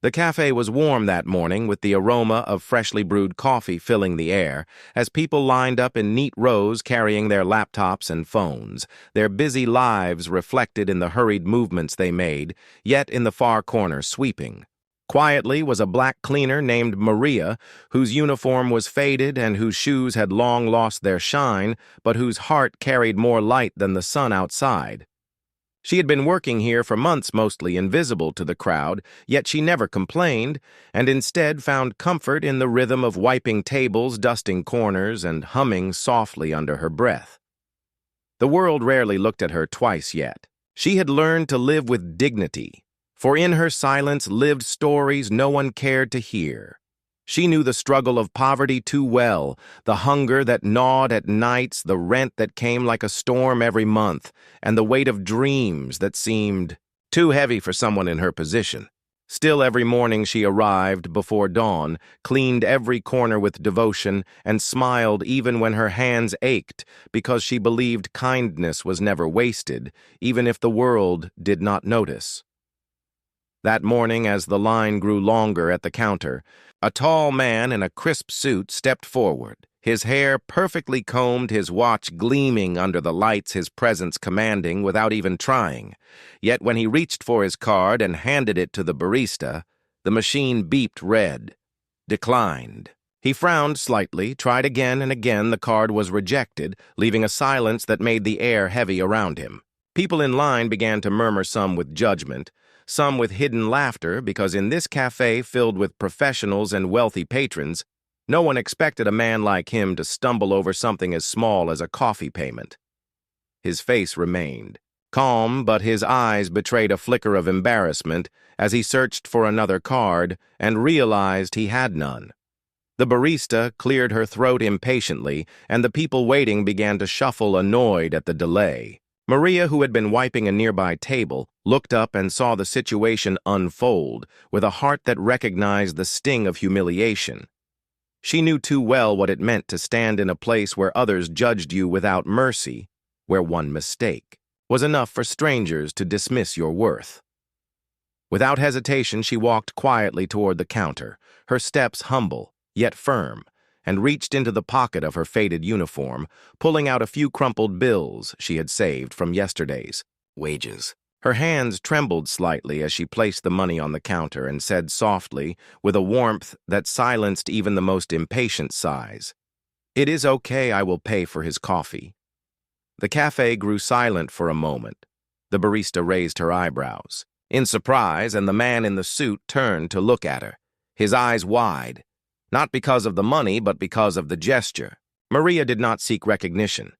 The cafe was warm that morning with the aroma of freshly brewed coffee filling the air as people lined up in neat rows carrying their laptops and phones, their busy lives reflected in the hurried movements they made, yet in the far corner sweeping. Quietly was a black cleaner named Maria, whose uniform was faded and whose shoes had long lost their shine, but whose heart carried more light than the sun outside. She had been working here for months, mostly invisible to the crowd, yet she never complained, and instead found comfort in the rhythm of wiping tables, dusting corners, and humming softly under her breath. The world rarely looked at her twice yet. She had learned to live with dignity, for in her silence lived stories no one cared to hear. She knew the struggle of poverty too well, the hunger that gnawed at nights, the rent that came like a storm every month, and the weight of dreams that seemed too heavy for someone in her position. Still, every morning she arrived before dawn, cleaned every corner with devotion, and smiled even when her hands ached, because she believed kindness was never wasted, even if the world did not notice. That morning, as the line grew longer at the counter, a tall man in a crisp suit stepped forward, his hair perfectly combed, his watch gleaming under the lights his presence commanding without even trying. Yet when he reached for his card and handed it to the barista, the machine beeped red. Declined. He frowned slightly, tried again and again. The card was rejected, leaving a silence that made the air heavy around him. People in line began to murmur, some with judgment, some with hidden laughter, because in this cafe filled with professionals and wealthy patrons, no one expected a man like him to stumble over something as small as a coffee payment. His face remained calm, but his eyes betrayed a flicker of embarrassment as he searched for another card and realized he had none. The barista cleared her throat impatiently, and the people waiting began to shuffle, annoyed at the delay. Maria, who had been wiping a nearby table, looked up and saw the situation unfold with a heart that recognized the sting of humiliation. She knew too well what it meant to stand in a place where others judged you without mercy, where one mistake was enough for strangers to dismiss your worth. Without hesitation, she walked quietly toward the counter, her steps humble, yet firm, and reached into the pocket of her faded uniform, pulling out a few crumpled bills she had saved from yesterday's wages. Her hands trembled slightly as she placed the money on the counter and said softly, with a warmth that silenced even the most impatient sighs, "It is okay, I will pay for his coffee." The cafe grew silent for a moment. The barista raised her eyebrows in surprise, and the man in the suit turned to look at her, his eyes wide. Not because of the money, but because of the gesture. Maria did not seek recognition.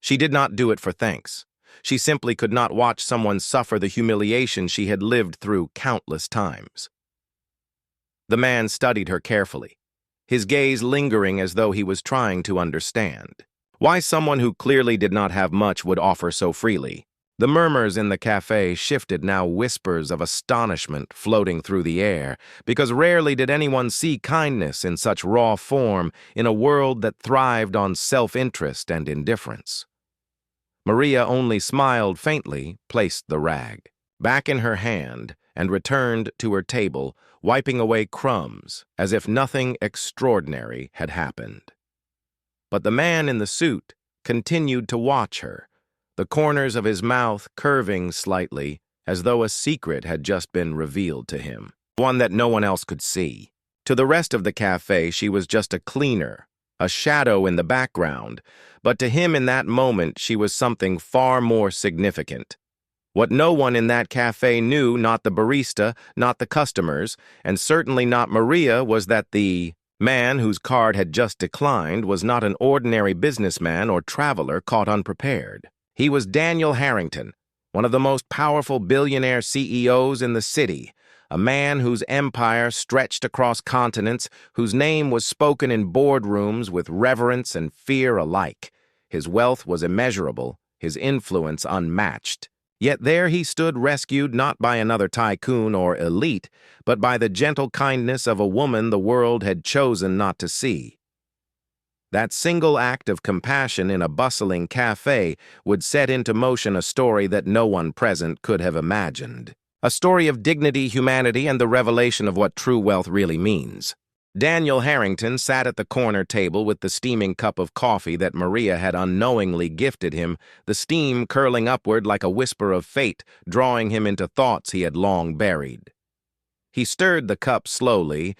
She did not do it for thanks. She simply could not watch someone suffer the humiliation she had lived through countless times. The man studied her carefully, his gaze lingering as though he was trying to understand why someone who clearly did not have much would offer so freely. The murmurs in the cafe shifted, now whispers of astonishment floating through the air, because rarely did anyone see kindness in such raw form in a world that thrived on self-interest and indifference. Maria only smiled faintly, placed the rag back in her hand, and returned to her table, wiping away crumbs as if nothing extraordinary had happened. But the man in the suit continued to watch her, the corners of his mouth curving slightly, as though a secret had just been revealed to him, one that no one else could see. To the rest of the cafe, she was just a cleaner, a shadow in the background, but to him in that moment she was something far more significant. What no one in that cafe knew, not the barista, not the customers, and certainly not Maria, was that the man whose card had just declined was not an ordinary businessman or traveler caught unprepared. He was Daniel Harrington, one of the most powerful billionaire CEOs in the city, a man whose empire stretched across continents, whose name was spoken in boardrooms with reverence and fear alike. His wealth was immeasurable, his influence unmatched. Yet there he stood, rescued not by another tycoon or elite, but by the gentle kindness of a woman the world had chosen not to see. That single act of compassion in a bustling cafe would set into motion a story that no one present could have imagined. A story of dignity, humanity, and the revelation of what true wealth really means. Daniel Harrington sat at the corner table with the steaming cup of coffee that Maria had unknowingly gifted him, the steam curling upward like a whisper of fate, drawing him into thoughts he had long buried. He stirred the cup slowly,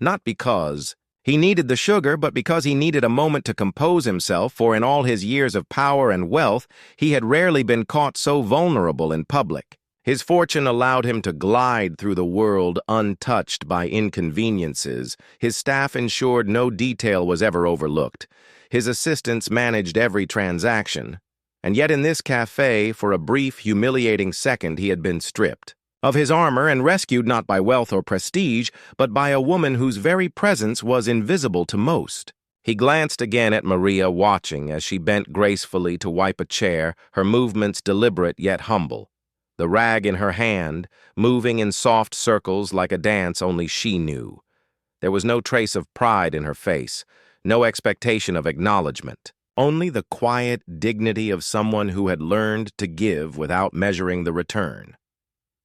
not because he needed the sugar, but because he needed a moment to compose himself, for in all his years of power and wealth, he had rarely been caught so vulnerable in public. His fortune allowed him to glide through the world untouched by inconveniences. His staff ensured no detail was ever overlooked. His assistants managed every transaction. And yet in this cafe, for a brief, humiliating second, he had been stripped of his armor and rescued not by wealth or prestige, but by a woman whose very presence was invisible to most. He glanced again at Maria, watching as she bent gracefully to wipe a chair, her movements deliberate yet humble. The rag in her hand, moving in soft circles like a dance only she knew. There was no trace of pride in her face, no expectation of acknowledgement, only the quiet dignity of someone who had learned to give without measuring the return.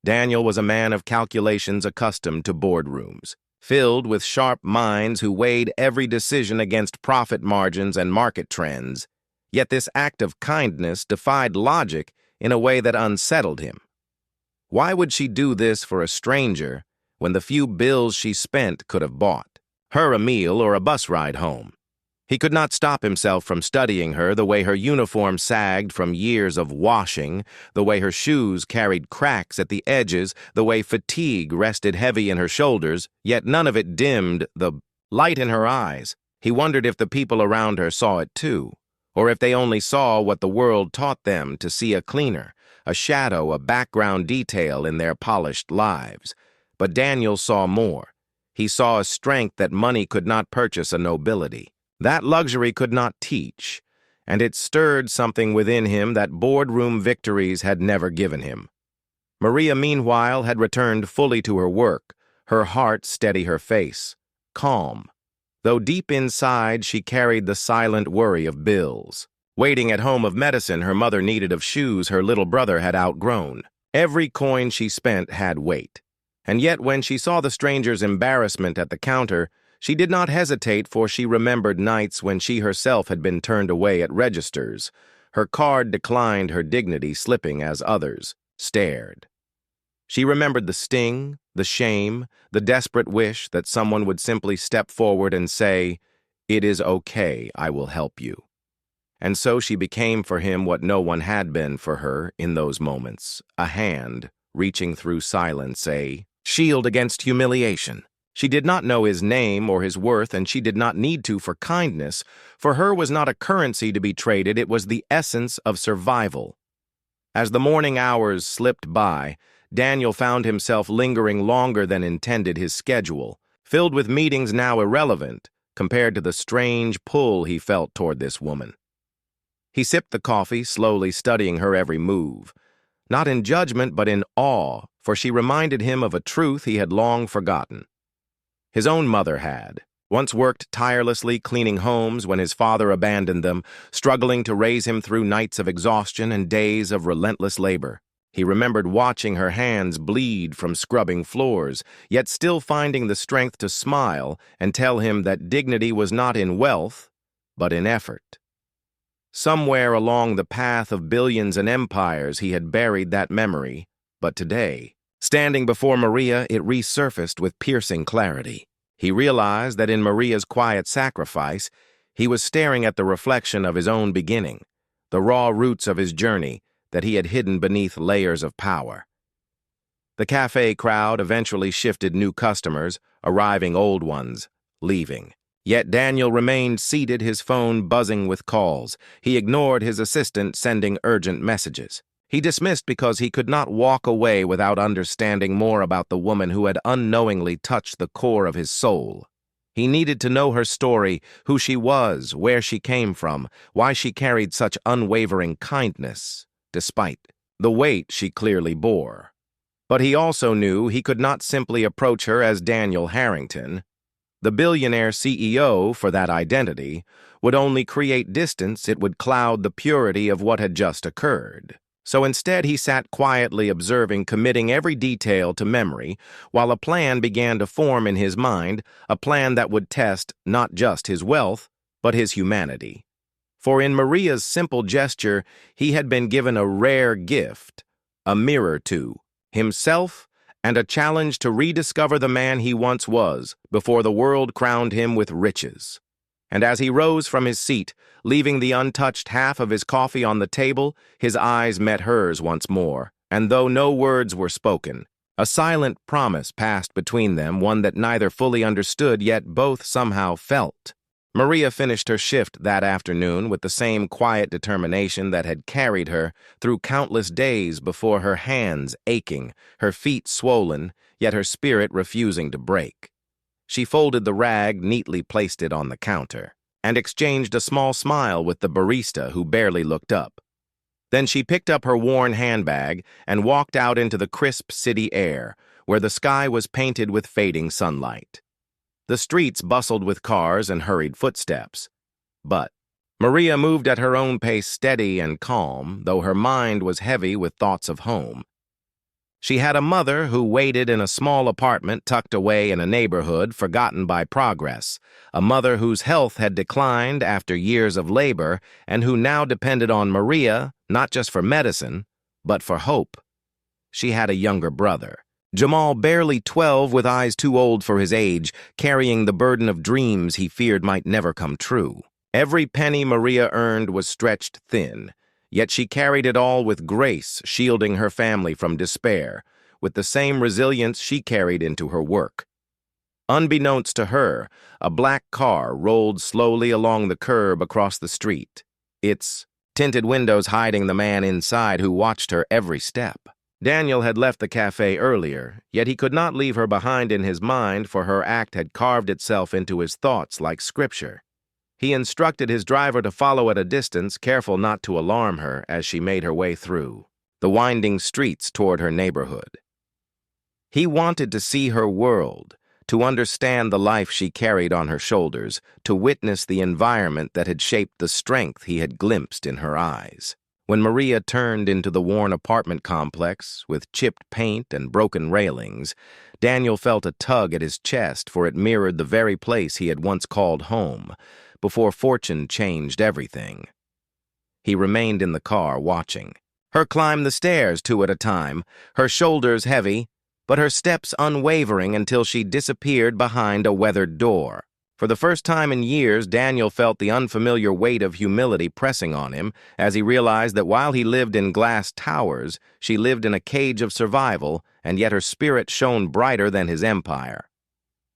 Daniel was a man of calculations accustomed to boardrooms, filled with sharp minds who weighed every decision against profit margins and market trends. Yet this act of kindness defied logic in a way that unsettled him. Why would she do this for a stranger when the few bills she spent could have bought her a meal or a bus ride home? He could not stop himself from studying her, the way her uniform sagged from years of washing, the way her shoes carried cracks at the edges, the way fatigue rested heavy in her shoulders, yet none of it dimmed the light in her eyes. He wondered if the people around her saw it too, or if they only saw what the world taught them to see: a cleaner, a shadow, a background detail in their polished lives. But Daniel saw more. He saw a strength that money could not purchase, a nobility that luxury could not teach, and it stirred something within him that boardroom victories had never given him. Maria, meanwhile, had returned fully to her work, her heart steady, her face calm, though deep inside she carried the silent worry of bills. Waiting at home, of medicine her mother needed, of shoes her little brother had outgrown. Every coin she spent had weight. And yet when she saw the stranger's embarrassment at the counter, she did not hesitate, for she remembered nights when she herself had been turned away at registers. Her card declined, her dignity slipping as others stared. She remembered the sting, the shame, the desperate wish that someone would simply step forward and say, "It is okay, I will help you." And so she became for him what no one had been for her in those moments: a hand reaching through silence, a shield against humiliation. She did not know his name or his worth, and she did not need to for kindness. For her was not a currency to be traded, it was the essence of survival. As the morning hours slipped by, Daniel found himself lingering longer than intended, his schedule, filled with meetings now irrelevant compared to the strange pull he felt toward this woman. He sipped the coffee, slowly studying her every move, not in judgment but in awe, for she reminded him of a truth he had long forgotten. His own mother had once worked tirelessly cleaning homes when his father abandoned them, struggling to raise him through nights of exhaustion and days of relentless labor. He remembered watching her hands bleed from scrubbing floors, yet still finding the strength to smile and tell him that dignity was not in wealth, but in effort. Somewhere along the path of billions and empires he had buried that memory, but today, standing before Maria, it resurfaced with piercing clarity. He realized that in Maria's quiet sacrifice, he was staring at the reflection of his own beginning, the raw roots of his journey that he had hidden beneath layers of power. The cafe crowd eventually shifted, new customers, arriving, old ones leaving. Yet Daniel remained seated, his phone buzzing with calls. He ignored his assistant sending urgent messages. He dismissed because he could not walk away without understanding more about the woman who had unknowingly touched the core of his soul. He needed to know her story, who she was, where she came from, why she carried such unwavering kindness, despite the weight she clearly bore. But he also knew he could not simply approach her as Daniel Harrington. The billionaire CEO, for that identity, would only create distance, it would cloud the purity of what had just occurred. So instead he sat quietly observing, committing every detail to memory, while a plan began to form in his mind, a plan that would test not just his wealth, but his humanity. For in Maria's simple gesture, he had been given a rare gift, a mirror to himself, and a challenge to rediscover the man he once was before the world crowned him with riches. And as he rose from his seat, leaving the untouched half of his coffee on the table, his eyes met hers once more, and though no words were spoken, a silent promise passed between them, one that neither fully understood yet both somehow felt. Maria finished her shift that afternoon with the same quiet determination that had carried her through countless days before, her hands aching, her feet swollen, yet her spirit refusing to break. She folded the rag, neatly placed it on the counter, and exchanged a small smile with the barista who barely looked up. Then she picked up her worn handbag and walked out into the crisp city air, where the sky was painted with fading sunlight. The streets bustled with cars and hurried footsteps. But Maria moved at her own pace, steady and calm, though her mind was heavy with thoughts of home. She had a mother who waited in a small apartment tucked away in a neighborhood forgotten by progress, a mother whose health had declined after years of labor and who now depended on Maria not just for medicine, but for hope. She had a younger brother, Jamal, barely 12, with eyes too old for his age, carrying the burden of dreams he feared might never come true. Every penny Maria earned was stretched thin, yet she carried it all with grace, shielding her family from despair, with the same resilience she carried into her work. Unbeknownst to her, a black car rolled slowly along the curb across the street, its tinted windows hiding the man inside who watched her every step. Daniel had left the cafe earlier, yet he could not leave her behind in his mind, for her act had carved itself into his thoughts like scripture. He instructed his driver to follow at a distance, careful not to alarm her as she made her way through the winding streets toward her neighborhood. He wanted to see her world, to understand the life she carried on her shoulders, to witness the environment that had shaped the strength he had glimpsed in her eyes. When Maria turned into the worn apartment complex with chipped paint and broken railings, Daniel felt a tug at his chest, for it mirrored the very place he had once called home, before fortune changed everything. He remained in the car, watching her climb the stairs 2 at a time, her shoulders heavy, but her steps unwavering until she disappeared behind a weathered door. For the first time in years, Daniel felt the unfamiliar weight of humility pressing on him as he realized that while he lived in glass towers, she lived in a cage of survival, and yet her spirit shone brighter than his empire.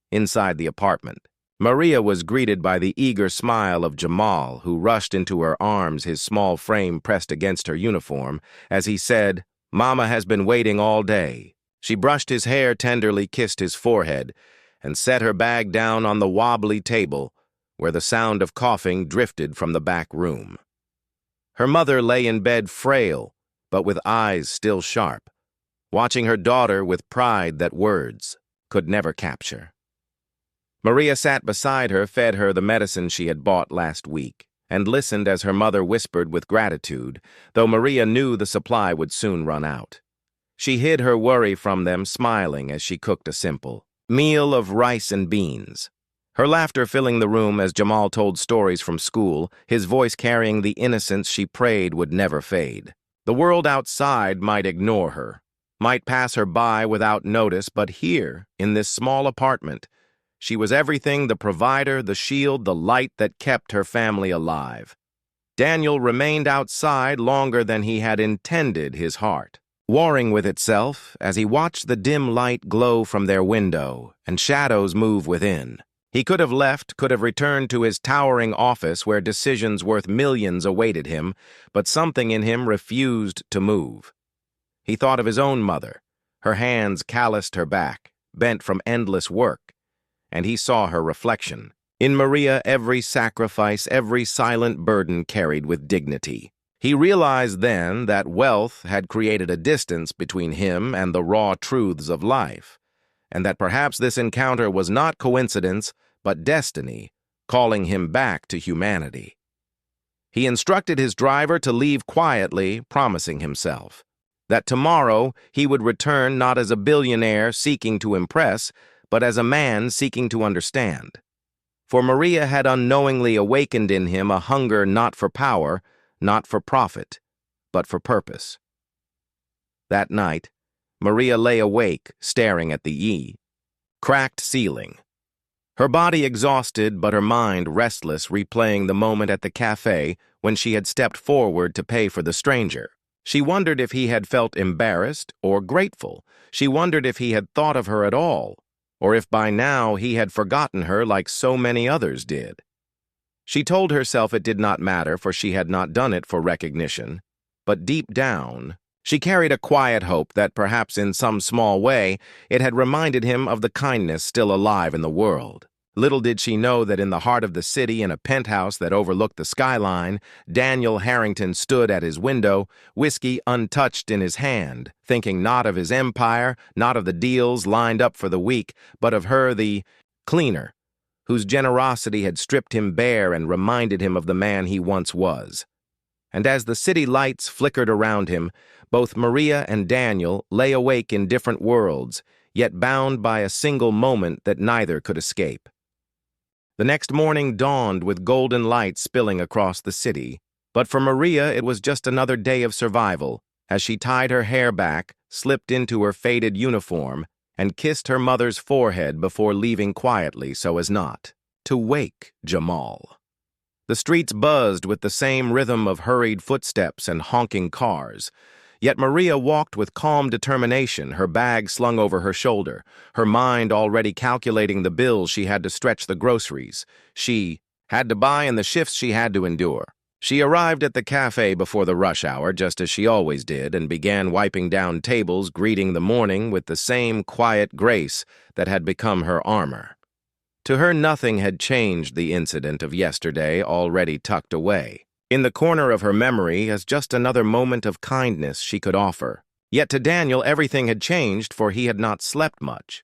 Inside the apartment, Maria was greeted by the eager smile of Jamal, who rushed into her arms, his small frame pressed against her uniform, as he said, "Mama has been waiting all day." She brushed his hair, tenderly kissed his forehead, and set her bag down on the wobbly table, where the sound of coughing drifted from the back room. Her mother lay in bed, frail, but with eyes still sharp, watching her daughter with pride that words could never capture. Maria sat beside her, fed her the medicine she had bought last week, and listened as her mother whispered with gratitude, though Maria knew the supply would soon run out. She hid her worry from them, smiling as she cooked a simple meal of rice and beans, her laughter filling the room as Jamal told stories from school, his voice carrying the innocence she prayed would never fade. The world outside might ignore her, might pass her by without notice, but here, in this small apartment, she was everything: the provider, the shield, the light that kept her family alive. Daniel remained outside longer than he had intended, his heart warring with itself as he watched the dim light glow from their window and shadows move within. He could have left, could have returned to his towering office where decisions worth millions awaited him, but something in him refused to move. He thought of his own mother, her hands calloused, her back bent from endless work, and he saw her reflection. In Maria, every sacrifice, every silent burden carried with dignity. He realized then that wealth had created a distance between him and the raw truths of life, and that perhaps this encounter was not coincidence, but destiny, calling him back to humanity. He instructed his driver to leave quietly, promising himself that tomorrow he would return not as a billionaire seeking to impress, but as a man seeking to understand. For Maria had unknowingly awakened in him a hunger not for power, not for profit, but for purpose. That night, Maria lay awake, staring at the cracked ceiling. Her body exhausted, but her mind restless, replaying the moment at the cafe when she had stepped forward to pay for the stranger. She wondered if he had felt embarrassed or grateful. She wondered if he had thought of her at all, or if by now he had forgotten her like so many others did. She told herself it did not matter, for she had not done it for recognition. But deep down, she carried a quiet hope that perhaps in some small way it had reminded him of the kindness still alive in the world. Little did she know that in the heart of the city, in a penthouse that overlooked the skyline, Daniel Harrington stood at his window, whiskey untouched in his hand, thinking not of his empire, not of the deals lined up for the week, but of her, the cleaner, whose generosity had stripped him bare and reminded him of the man he once was. And as the city lights flickered around him, both Maria and Daniel lay awake in different worlds, yet bound by a single moment that neither could escape. The next morning dawned with golden light spilling across the city, but for Maria it was just another day of survival, as she tied her hair back, slipped into her faded uniform, and kissed her mother's forehead before leaving quietly so as not to wake Jamal. The streets buzzed with the same rhythm of hurried footsteps and honking cars. Yet Maria walked with calm determination, her bag slung over her shoulder, her mind already calculating the bills she had to stretch the groceries she had to buy and the shifts she had to endure. She arrived at the cafe before the rush hour, just as she always did, and began wiping down tables, greeting the morning with the same quiet grace that had become her armor. To her, nothing had changed the incident of yesterday, already tucked away in the corner of her memory as just another moment of kindness she could offer. Yet to Daniel everything had changed, for he had not slept much.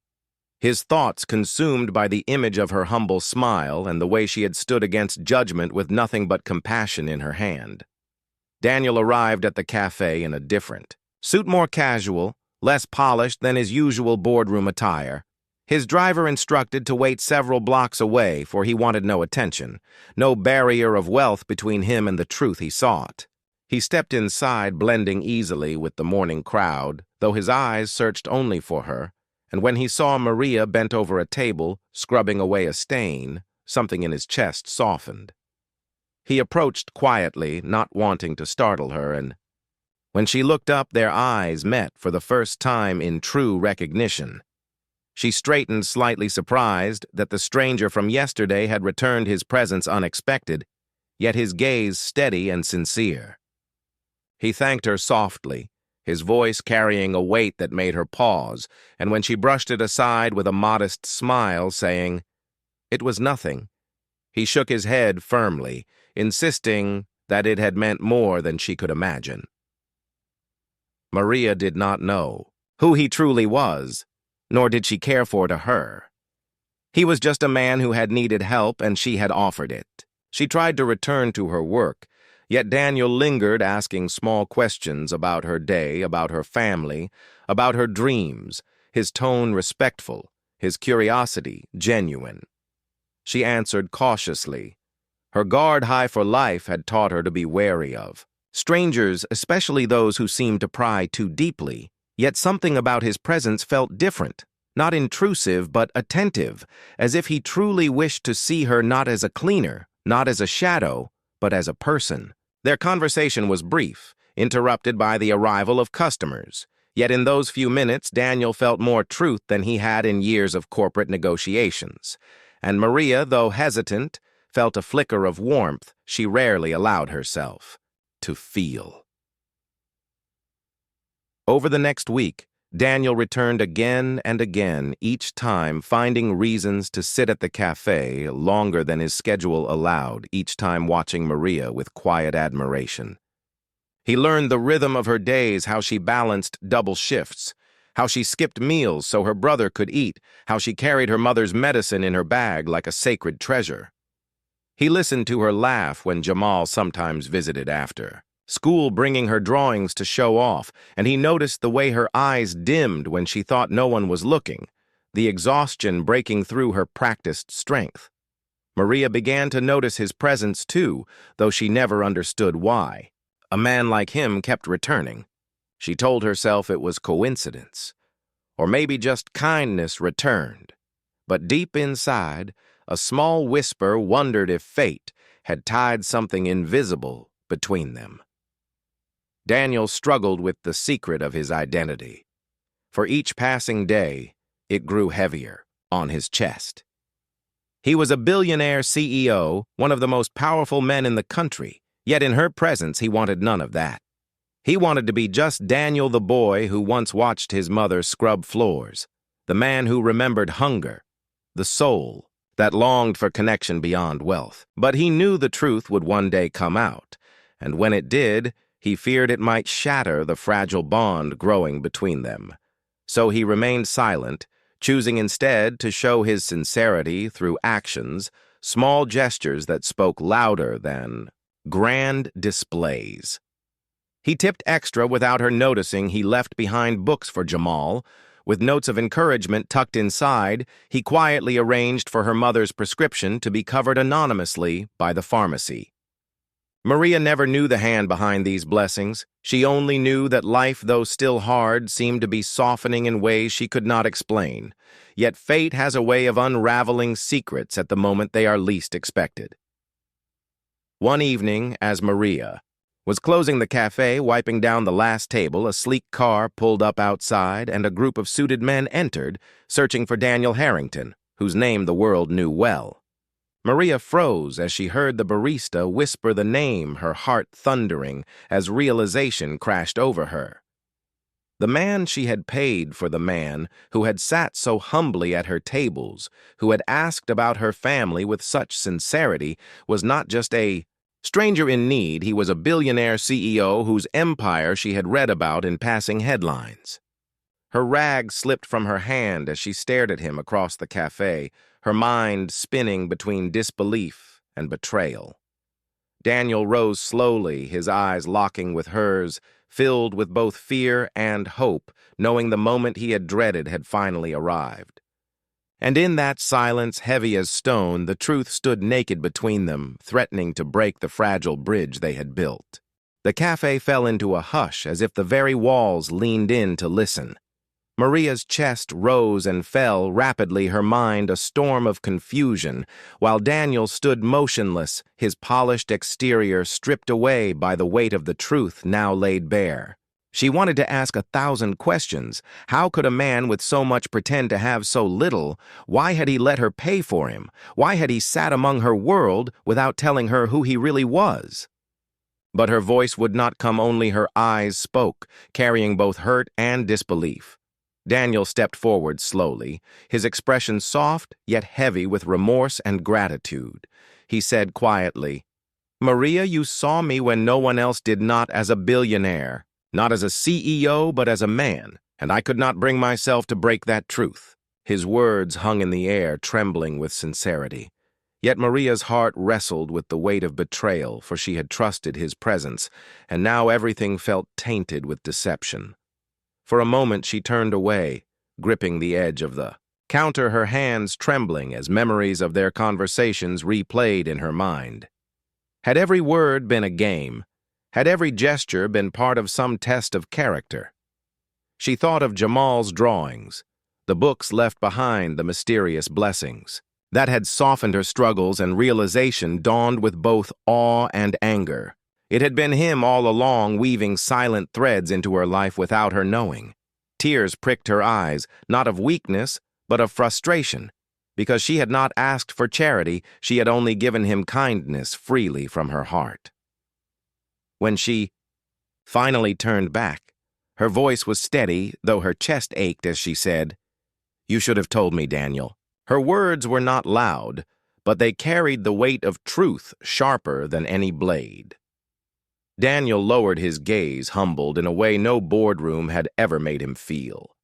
His thoughts consumed by the image of her humble smile and the way she had stood against judgment with nothing but compassion in her hand. Daniel arrived at the cafe in a different suit, more casual, less polished than his usual boardroom attire. His driver instructed to wait several blocks away, for he wanted no attention, no barrier of wealth between him and the truth he sought. He stepped inside, blending easily with the morning crowd, though his eyes searched only for her, and when he saw Maria bent over a table, scrubbing away a stain, something in his chest softened. He approached quietly, not wanting to startle her, and when she looked up, their eyes met for the first time in true recognition. She straightened, slightly surprised that the stranger from yesterday had returned his presence unexpected, yet his gaze steady and sincere. He thanked her softly, his voice carrying a weight that made her pause, and when she brushed it aside with a modest smile, saying, "It was nothing," he shook his head firmly, insisting that it had meant more than she could imagine. Maria did not know who he truly was, nor did she care for to her. He was just a man who had needed help, and she had offered it. She tried to return to her work, yet Daniel lingered, asking small questions about her day, about her family, about her dreams, his tone respectful, his curiosity genuine. She answered cautiously. Her guard high for life had taught her to be wary of strangers, especially those who seemed to pry too deeply. Yet something about his presence felt different, not intrusive but attentive, as if he truly wished to see her not as a cleaner, not as a shadow, but as a person. Their conversation was brief, interrupted by the arrival of customers. Yet in those few minutes, Daniel felt more truth than he had in years of corporate negotiations. And Maria, though hesitant, felt a flicker of warmth she rarely allowed herself to feel. Over the next week, Daniel returned again and again, each time finding reasons to sit at the cafe longer than his schedule allowed, each time watching Maria with quiet admiration. He learned the rhythm of her days, how she balanced double shifts, how she skipped meals so her brother could eat, how she carried her mother's medicine in her bag like a sacred treasure. He listened to her laugh when Jamal sometimes visited after, school bringing her drawings to show off, and he noticed the way her eyes dimmed when she thought no one was looking, the exhaustion breaking through her practiced strength. Maria began to notice his presence too, though she never understood why. A man like him kept returning. She told herself it was coincidence, or maybe just kindness returned. But deep inside, a small whisper wondered if fate had tied something invisible between them. Daniel struggled with the secret of his identity. For each passing day, it grew heavier on his chest. He was a billionaire CEO, one of the most powerful men in the country, yet in her presence he wanted none of that. He wanted to be just Daniel, the boy who once watched his mother scrub floors, the man who remembered hunger, the soul that longed for connection beyond wealth. But he knew the truth would one day come out, and when it did, he feared it might shatter the fragile bond growing between them. So he remained silent, choosing instead to show his sincerity through actions, small gestures that spoke louder than grand displays. He tipped extra without her noticing. He left behind books for Jamal. With notes of encouragement tucked inside, he quietly arranged for her mother's prescription to be covered anonymously by the pharmacy. Maria never knew the hand behind these blessings. She only knew that life, though still hard, seemed to be softening in ways she could not explain. Yet fate has a way of unraveling secrets at the moment they are least expected. One evening, as Maria was closing the cafe, wiping down the last table, a sleek car pulled up outside and a group of suited men entered, searching for Daniel Harrington, whose name the world knew well. Maria froze as she heard the barista whisper the name, her heart thundering as realization crashed over her. The man she had paid for the man who had sat so humbly at her tables, who had asked about her family with such sincerity, was not just a stranger in need. He was a billionaire CEO whose empire she had read about in passing headlines. Her rag slipped from her hand as she stared at him across the cafe, her mind spinning between disbelief and betrayal. Daniel rose slowly, his eyes locking with hers, filled with both fear and hope, knowing the moment he had dreaded had finally arrived. And in that silence, heavy as stone, the truth stood naked between them, threatening to break the fragile bridge they had built. The cafe fell into a hush as if the very walls leaned in to listen. Maria's chest rose and fell rapidly, her mind a storm of confusion, while Daniel stood motionless, his polished exterior stripped away by the weight of the truth now laid bare. She wanted to ask 1,000 questions. How could a man with so much pretend to have so little? Why had he let her pay for him? Why had he sat among her world without telling her who he really was? But her voice would not come, only her eyes spoke, carrying both hurt and disbelief. Daniel stepped forward slowly, his expression soft yet heavy with remorse and gratitude. He said quietly, "Maria, you saw me when no one else did, not as a billionaire, not as a CEO, but as a man, and I could not bring myself to break that truth." His words hung in the air, trembling with sincerity. Yet Maria's heart wrestled with the weight of betrayal, for she had trusted his presence, and now everything felt tainted with deception. For a moment she turned away, gripping the edge of the counter, her hands trembling as memories of their conversations replayed in her mind. Had every word been a game? Had every gesture been part of some test of character? She thought of Jamal's drawings, the books left behind, the mysterious blessings. That had softened her struggles, and realization dawned with both awe and anger. It had been him all along, weaving silent threads into her life without her knowing. Tears pricked her eyes, not of weakness, but of frustration. Because she had not asked for charity, she had only given him kindness freely from her heart. When she finally turned back, her voice was steady, though her chest ached as she said, "You should have told me, Daniel." Her words were not loud, but they carried the weight of truth sharper than any blade. Daniel lowered his gaze, humbled in a way no boardroom had ever made him feel.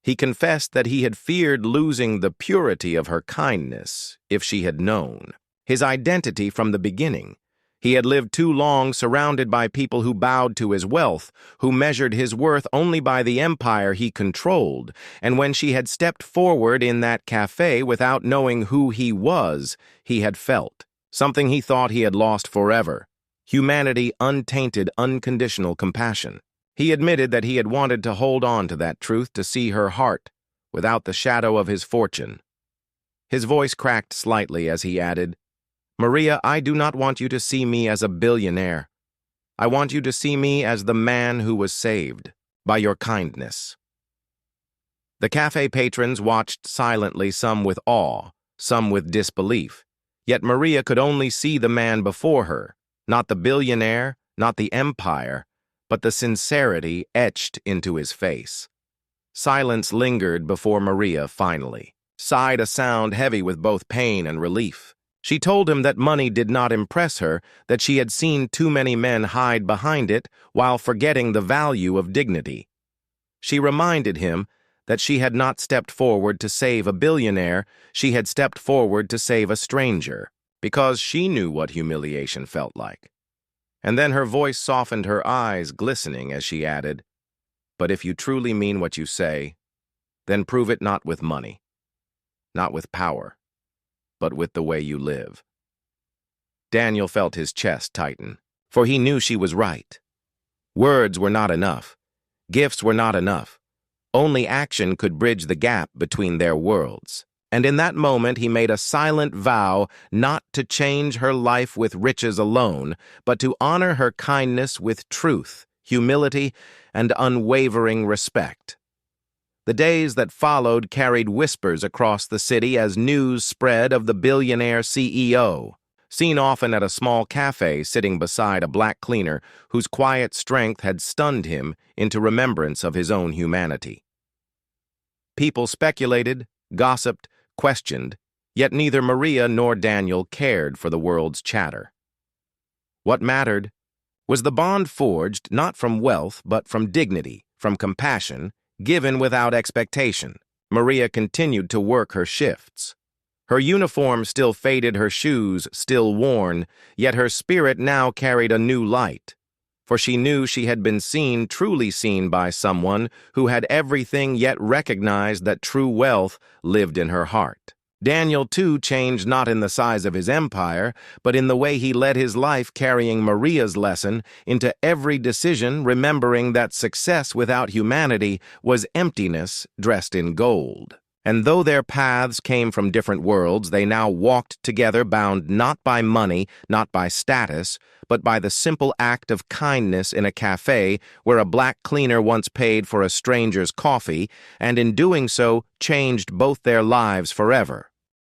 He confessed that he had feared losing the purity of her kindness if she had known. his identity from the beginning. He had lived too long surrounded by people who bowed to his wealth, who measured his worth only by the empire he controlled, and when she had stepped forward in that cafe without knowing who he was, he had felt something he thought he had lost forever: humanity, untainted, unconditional compassion. He admitted that he had wanted to hold on to that truth, to see her heart, without the shadow of his fortune. His voice cracked slightly as he added, "Maria, I do not want you to see me as a billionaire. I want you to see me as the man who was saved by your kindness." The cafe patrons watched silently, some with awe, some with disbelief. Yet Maria could only see the man before her, not the billionaire, not the empire, but the sincerity etched into his face. Silence lingered before Maria finally sighed, a sound heavy with both pain and relief. She told him that money did not impress her, that she had seen too many men hide behind it while forgetting the value of dignity. She reminded him that she had not stepped forward to save a billionaire, she had stepped forward to save a stranger, because she knew what humiliation felt like. And then her voice softened, her eyes glistening as she added, "But if you truly mean what you say, then prove it not with money, not with power, but with the way you live." Daniel felt his chest tighten, for he knew she was right. Words were not enough. Gifts were not enough. Only action could bridge the gap between their worlds. And in that moment he made a silent vow not to change her life with riches alone, but to honor her kindness with truth, humility, and unwavering respect. The days that followed carried whispers across the city as news spread of the billionaire CEO, seen often at a small cafe sitting beside a black cleaner whose quiet strength had stunned him into remembrance of his own humanity. People speculated, gossiped, questioned, yet neither Maria nor Daniel cared for the world's chatter. What mattered was the bond forged not from wealth but from dignity, from compassion, given without expectation. Maria continued to work her shifts. Her uniform still faded, her shoes still worn, yet her spirit now carried a new light, for she knew she had been seen, truly seen by someone who had everything yet recognized that true wealth lived in her heart. Daniel, too, changed not in the size of his empire, but in the way he led his life, carrying Maria's lesson into every decision, remembering that success without humanity was emptiness dressed in gold. And though their paths came from different worlds, they now walked together, bound not by money, not by status, but by the simple act of kindness in a cafe where a black cleaner once paid for a stranger's coffee, and in doing so changed both their lives forever.